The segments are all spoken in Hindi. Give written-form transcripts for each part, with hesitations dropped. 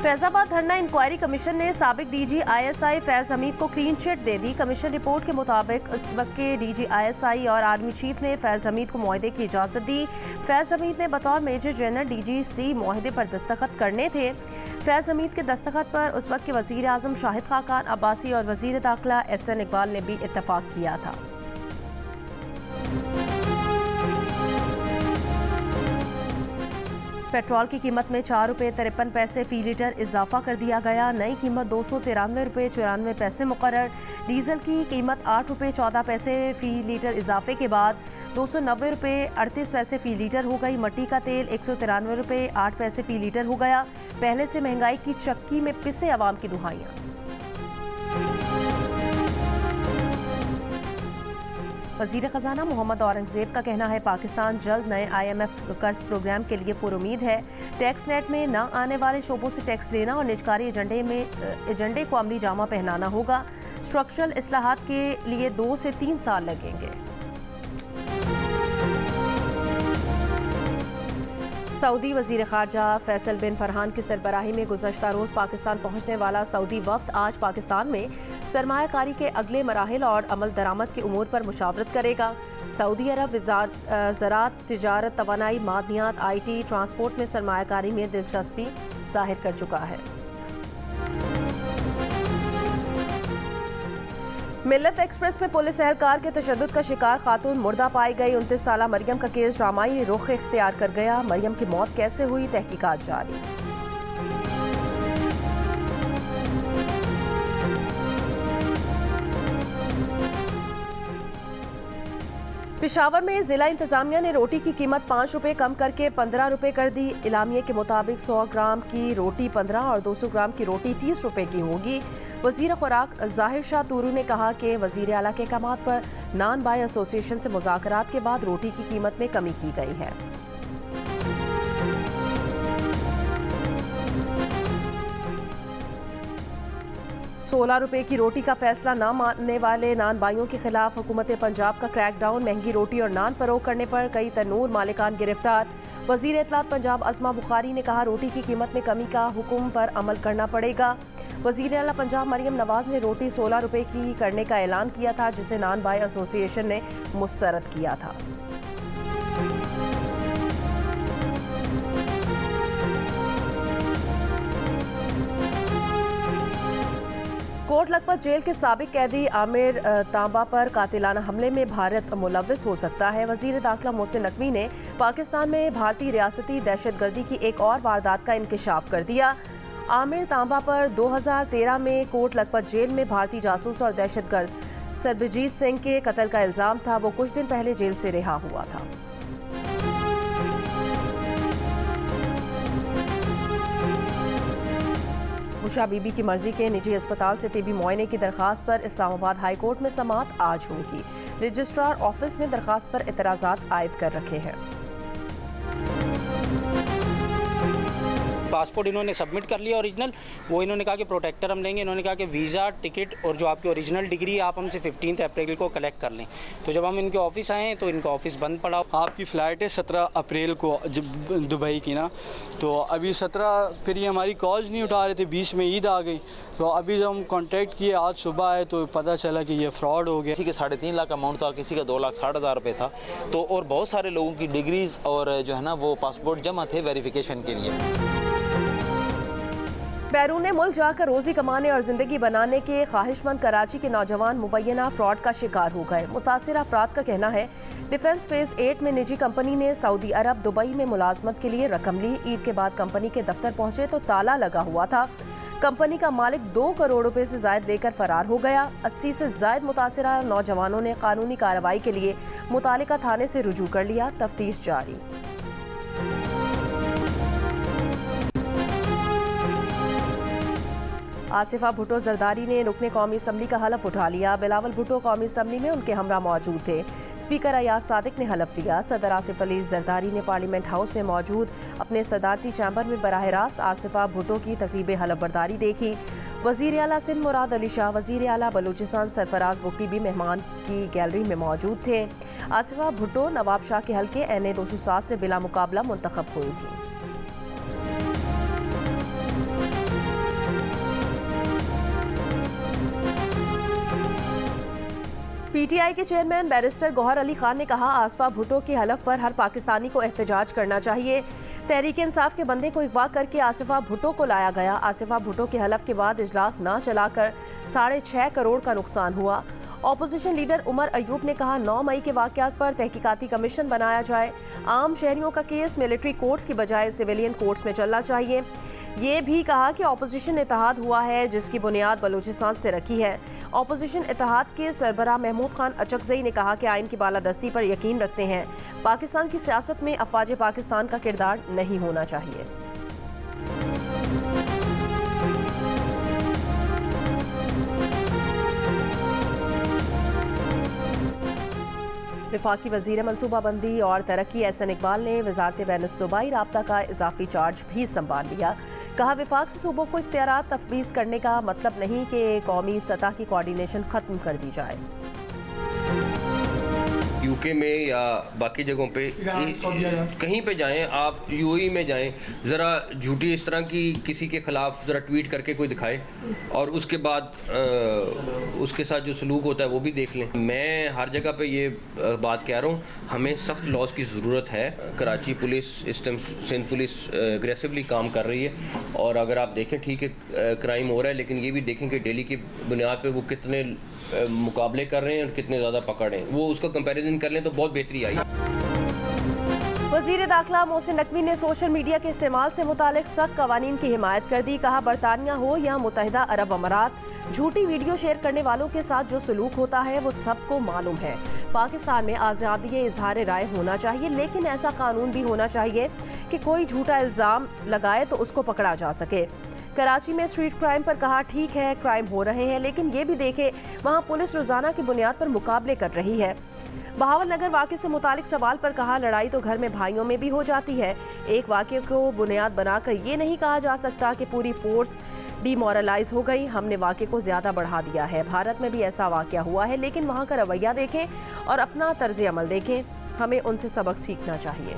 फैजाबाद धरना इंक्वायरी कमीशन ने साबिक डीजी आईएसआई फैज हमीद को क्लीन चिट दे दी। कमीशन रिपोर्ट के मुताबिक उस वक्त के डीजी आईएसआई और आर्मी चीफ ने फैज हमीद को मुआहदे की इजाज़त दी। फैज हमीद ने बतौर मेजर जनरल डीजीसी मुआहदे पर दस्तखत करने थे। फैज हमीद के दस्तखत पर उस वक्त के वज़ीर आज़म शाहिद खाकान अब्बासी और वज़ीर दाखिला एहसन इकबाल ने भी इत्तफाक किया था। पेट्रोल की कीमत में 4 रुपये 53 पैसे फ़ी लीटर इजाफा कर दिया गया। नई कीमत 293 रुपये 94 पैसे मुकर्रर। डीजल की कीमत 8 रुपये 14 पैसे फ़ी लीटर इजाफे के बाद 290 रुपये 38 पैसे फ़ी लीटर हो गई। मट्टी का तेल 193 रुपये 8 पैसे फ़ी लीटर हो गया। पहले से महंगाई की चक्की में पिसे अवाम की दुहाइयाँ। वज़ीर ख़जाना मोहम्मद औरंगज़ेब का कहना है पाकिस्तान जल्द नए IMF कर्ज प्रोग्राम के लिए पुरुमीद है। टैक्स नेट में न आने वाले शोबों से टैक्स लेना और निजकारी एजेंडे को अमली जामा पहनाना होगा। स्ट्रक्चरल इस्लाहात के लिए 2 से 3 साल लगेंगे। सऊदी वज़ीर ख़ारजा फैसल बिन फरहान की सरबराही में गुज़श्ता रोज़ पाकिस्तान पहुँचने वाला सऊदी वफ़द आज पाकिस्तान में सरमायाकारी के अगले मराहिल और अमल दरामद के उमूर पर मुशावरत करेगा। सऊदी अरब ज़राअत, तिजारत, तवानाई, मादनियात, IT, ट्रांसपोर्ट में सरमायाकारी में दिलचस्पी ज़ाहिर कर चुका है। मिल्लत एक्सप्रेस में पुलिस एहलकार के तशद्दुद का शिकार खातून मुर्दा पाई गई। 29 साला मरियम का केस ड्रामाई रुख इख्तियार कर गया। मरियम की मौत कैसे हुई, तहकीकात जारी। पेशावर में जिला इंतजामिया ने रोटी की कीमत 5 रुपये कम करके 15 रुपये कर दी। इलामिये के मुताबिक 100 ग्राम की रोटी 15 और 200 ग्राम की रोटी 30 रुपये की होगी। वज़ीर खुराक ज़ाहिर शाह तूरू ने कहा कि वज़ीर आला के अहकामात पर नान बाय एसोसिएशन से मुज़ाकरात के बाद रोटी की कीमत में कमी की गई है। ₹16 की रोटी का फैसला न मानने वाले नान बाइयों के खिलाफ हुकूमत पंजाब का क्रैकडाउन। महंगी रोटी और नान फरोख करने पर कई तनूर मालिकान गिरफ्तार। वज़ीर इत्तलात पंजाब अज़मा बुखारी ने कहा रोटी की कीमत में कमी का हुक्म पर अमल करना पड़ेगा। वज़ीर आला पंजाब मरियम नवाज ने रोटी 16 रुपये की करने का ऐलान किया था, जिसे नान बाय एसोसिएशन ने मुस्तरद किया था। कोट लखपत जेल के साबिक कैदी आमिर तांबा पर कातिलाना हमले में भारत मुलव्विस हो सकता है। वज़ीर दाखिला मोहसिन नकवी ने पाकिस्तान में भारतीय रियासती दहशतगर्दी की एक और वारदात का इंकशाफ कर दिया। आमिर तांबा पर 2013 में कोट लखपत जेल में भारतीय जासूस और दहशतगर्द सरबजीत सिंह के कत्ल का इल्ज़ाम था। वो कुछ दिन पहले जेल से रिहा हुआ था। मुशा बीबी की मर्जी के निजी अस्पताल से टीबी मुआयने की दरखास्त पर इस्लामाबाद हाई कोर्ट में समाअत आज होगी। रजिस्ट्रार ऑफिस ने दरखास्त पर एतराज़ात आयद कर रखे हैं। पासपोर्ट इन्होंने सबमिट कर लिया ओरिजिनल। वो इन्होंने कहा कि प्रोटेक्टर हम लेंगे। इन्होंने कहा कि वीज़ा, टिकट और जो आपकी ओरिजिनल डिग्री आप हमसे 15 अप्रैल को कलेक्ट कर लें। तो जब हम इनके ऑफिस आए तो इनका ऑफिस बंद पड़ा। आपकी फ़्लाइट है 17 अप्रैल को दुबई की ना, तो अभी 17 फिर ये हमारी कॉल्स नहीं उठा रहे थे। 20 में ईद आ गई, तो अभी जब हम कांटेक्ट किए आज सुबह आए तो पता चला कि ये फ्रॉड हो गया। किसी के 3.5 लाख अमाउंट था, किसी का 2,60,000 रुपये था। तो और बहुत सारे लोगों की डिग्रीज और जो है ना वो पासपोर्ट जमा थे वेरिफिकेशन के लिए। बैरून मुल्क जाकर रोजी कमाने और जिंदगी बनाने के ख्वाहिशमंद कराची के नौजवान मुबैना फ्रॉड का शिकार हो गए। मुतासिर अफराद का कहना है डिफेंस फेज 8 में निजी कंपनी ने सऊदी अरब दुबई में मुलाजमत के लिए रकम ली। ईद के बाद कंपनी के दफ्तर पहुंचे तो ताला लगा हुआ था। कंपनी का मालिक 2 करोड़ रुपए से जायद लेकर फरार हो गया। 80 से जायद मुतासिरा नौजवानों ने कानूनी कार्रवाई के लिए मुतालिका थाने से रुजू कर लिया। तफ्तीश जारी। आसिफा भुट्टो जरदारी ने रुकने कौमी असम्बली का हलफ उठा लिया। बिलावल भुट्टो कौमी असम्बली में उनके हमरा मौजूद थे। स्पीकर अयाज सादिक ने हलफ लिया। सदर आसिफ अली जरदारी ने पार्लियामेंट हाउस में मौजूद अपने सदारती चैम्बर में बराह रास्त आसिफा भुट्टो की तकरीब हलफ बर्दारी देखी। वज़ीर आला सिंध मुराद अली शाह, वज़ीर आला बलूचिस्तान सरफराज बुगटी भी मेहमान की गैलरी में मौजूद थे। आसिफा भुट्टो नवाब शाह के हल्के NA 207 से बिला मुकाबला मुंतखब हुई थी। पीटीआई के चेयरमैन बैरिस्टर गौहर अली खान ने कहा, आसफा भुट्टो के हलफ पर हर पाकिस्तानी को एहतजाज करना चाहिए। तहरीक इंसाफ के बंदे को अगवा करके आसिफा भुट्टो को लाया गया। आसिफा भुट्टो के हलफ के बाद इजलास न चलाकर 6.5 करोड़ का नुकसान हुआ। ऑपोजिशन लीडर उमर अयूब ने कहा, 9 मई के वाक़यात पर तहकीकाती कमीशन बनाया जाए। आम शहरियों का केस मिलिट्री कोर्ट्स की बजाय सिविलियन कोर्ट्स में चलना चाहिए। ये भी कहा कि ऑपोजिशन इत्तेहाद हुआ है जिसकी बुनियाद बलूचिस्तान से रखी है। ऑपोजिशन इत्तेहाद के सरबराह महमूद खान अचकजई ने कहा कि आइन की बालादस्ती पर यकीन रखते हैं। पाकिस्तान की सियासत में अफवाज पाकिस्तान का किरदार नहीं होना चाहिए। वफाकी वज़ीर मनसूबाबंदी और तरक्की एहसन इकबाल ने वज़ारत बैनुस्सूबाई राब्ता का इजाफी चार्ज भी संभाल लिया। कहा, वफाक से सूबों को इख्तियारात तफवीज़ करने का मतलब नहीं कि कौमी सतह की कोऑर्डिनेशन ख़त्म कर दी जाए। यूके में या बाकी जगहों पे कहीं पे जाएं, आप यूएई में जाएं, ज़रा झूठी इस तरह की किसी के ख़िलाफ़ ज़रा ट्वीट करके कोई दिखाए और उसके बाद उसके साथ जो सलूक होता है वो भी देख लें। मैं हर जगह पे ये बात कह रहा हूँ, हमें सख्त लॉज की ज़रूरत है। कराची पुलिस इस टाइम सिंध पुलिस एग्रेसिवली काम कर रही है और अगर आप देखें ठीक है क्राइम हो रहा है, लेकिन ये भी देखें कि डेली की बुनियाद पर वो कितने मुकाबले कर रहे हैं और कितने ज़्यादा पकड़ रहे हैं, वो उसका कंपैरिजन कर लें तो बहुत बेहतरी आई। वज़ीर दाखिला मोहसिन नकवी ने सोशल मीडिया के इस्तेमाल से मुतालिक सख्त कवानीन की हिमायत कर दी। कहा, बरतानिया हो या मुत्तहिदा अरब अमारात, झूठी वीडियो शेयर करने वालों के साथ जो सलूक होता है वो सबको मालूम है। पाकिस्तान में आज़ादी इजहार राय होना चाहिए, लेकिन ऐसा कानून भी होना चाहिए कि कोई झूठा इल्ज़ाम लगाए तो उसको पकड़ा जा सके। कराची में स्ट्रीट क्राइम पर कहा, ठीक है क्राइम हो रहे हैं, लेकिन ये भी देखे वहाँ पुलिस रोजाना की बुनियाद पर मुकाबले कर रही है। बहावल नगर वाक़े से मुतालिक सवाल पर कहा, लड़ाई तो घर में भाइयों में भी हो जाती है। एक वाक़े को बुनियाद बनाकर ये नहीं कहा जा सकता कि पूरी फोर्स डीमोरलाइज हो गई। हमने वाक़े को ज़्यादा बढ़ा दिया है। भारत में भी ऐसा वाक़या हुआ है, लेकिन वहाँ का रवैया देखें और अपना तर्ज अमल देखें। हमें उनसे सबक सीखना चाहिए।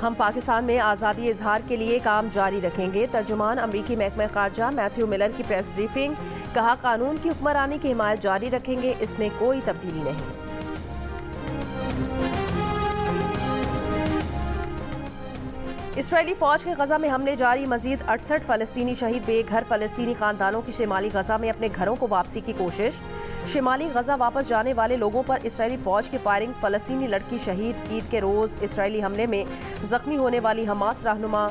हम पाकिस्तान में आज़ादी इजहार के लिए काम जारी रखेंगे। तर्जुमान अमरीकी महकमा ख़ारजा मैथ्यू मिलर की प्रेस ब्रीफिंग। कहा, कानून की हुक्मरानी की हिमायत जारी रखेंगे, इसमें कोई तब्दीली नहीं। इसराइली फ़ौज के गज़ा में हमले जारी, मज़ीद 68 फ़लस्तीनी शहीद। बेघर फ़लस्तीनी ख़ानदानों की शिमाली गज़ा में अपने घरों को वापसी की कोशिश। शिमाली गज़ा वापस जाने वाले लोगों पर इसराइली फ़ौज की फायरिंग। फ़लस्तीनी लड़की शहीद। ईद के रोज़ इसराइली हमले में ज़ख्मी होने वाली हमास रहनुमा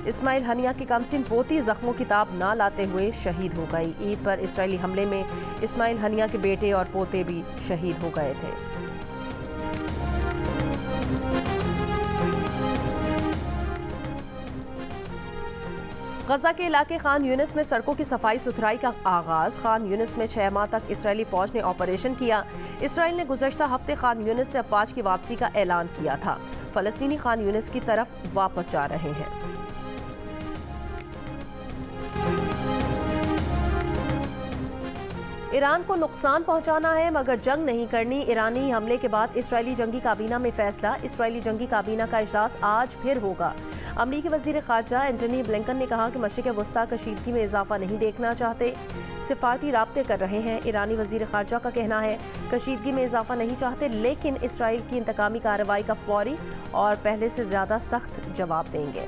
इस्माइल हनिया की कमसिन पोती ज़ख्मों की ताब ना लाते हुए शहीद हो गई। ईद पर इसराइली हमले में इस्माइल हनिया के बेटे और पोते भी शहीद हो गए थे। गज़ा के इलाके खान यूनिस में सड़कों की सफाई सुथराई का आगाज़। खान यूनिस में 6 माह तक इसराइली फ़ौज ने ऑपरेशन किया। इसराइल ने गुज़श्ता हफ्ते खान यूनिस से अफवाज की वापसी का ऐलान किया था। फ़लस्तीनी खान यूनिस की तरफ वापस जा रहे हैं। ईरान को नुकसान पहुंचाना है मगर जंग नहीं करनी। ईरानी हमले के बाद इसराइली जंगी काबीना में फैसला। इसराइली जंगी काबीना का इजलास आज फिर होगा। अमरीकी वज़ीर ख़ारजा एंटनी ब्लिंकन ने कहा कि मशरिक़ वस्ता कशीदगी में इजाफा नहीं देखना चाहते, सिफारती राब्ते कर रहे हैं। ईरानी वज़ीर ख़ारजा का कहना है कशीदगी में इजाफा नहीं चाहते, लेकिन इसराइल की इंतकामी कार्रवाई का फौरी और पहले से ज़्यादा सख्त जवाब देंगे।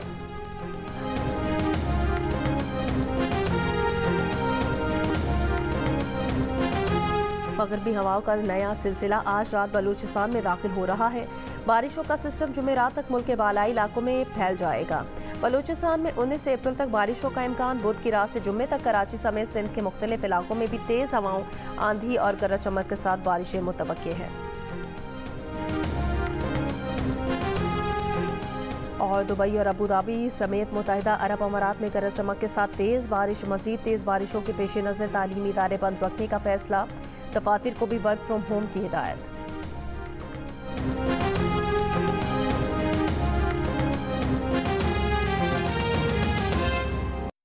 मगरबी हवाओं का नया सिलसिला आज रात बलूचिस्तान में दाखिल हो रहा है। बारिशों का सिस्टम जुमेरात तक मुल्क के बालाई इलाकों में फैल जाएगा। बलूचिस्तान में 19 अप्रैल तक बारिशों का इम्कान। बुध की रात से जुम्मे तक कराची समेत सिंध के मुख्तलिफ इलाकों में भी तेज़ हवाओं, आंधी और गरज चमक के साथ बारिशें मुतवक्के हैं। और दुबई और अबू धाबी समेत मुत्तहिदा अरब अमारात में गरज चमक के साथ तेज़ बारिश। मज़ीद तेज़ बारिशों के पेश नज़र तालीमी इदारे बंद रखने का फैसला। दफातर को भी वर्क फ्राम होम की हिदायत।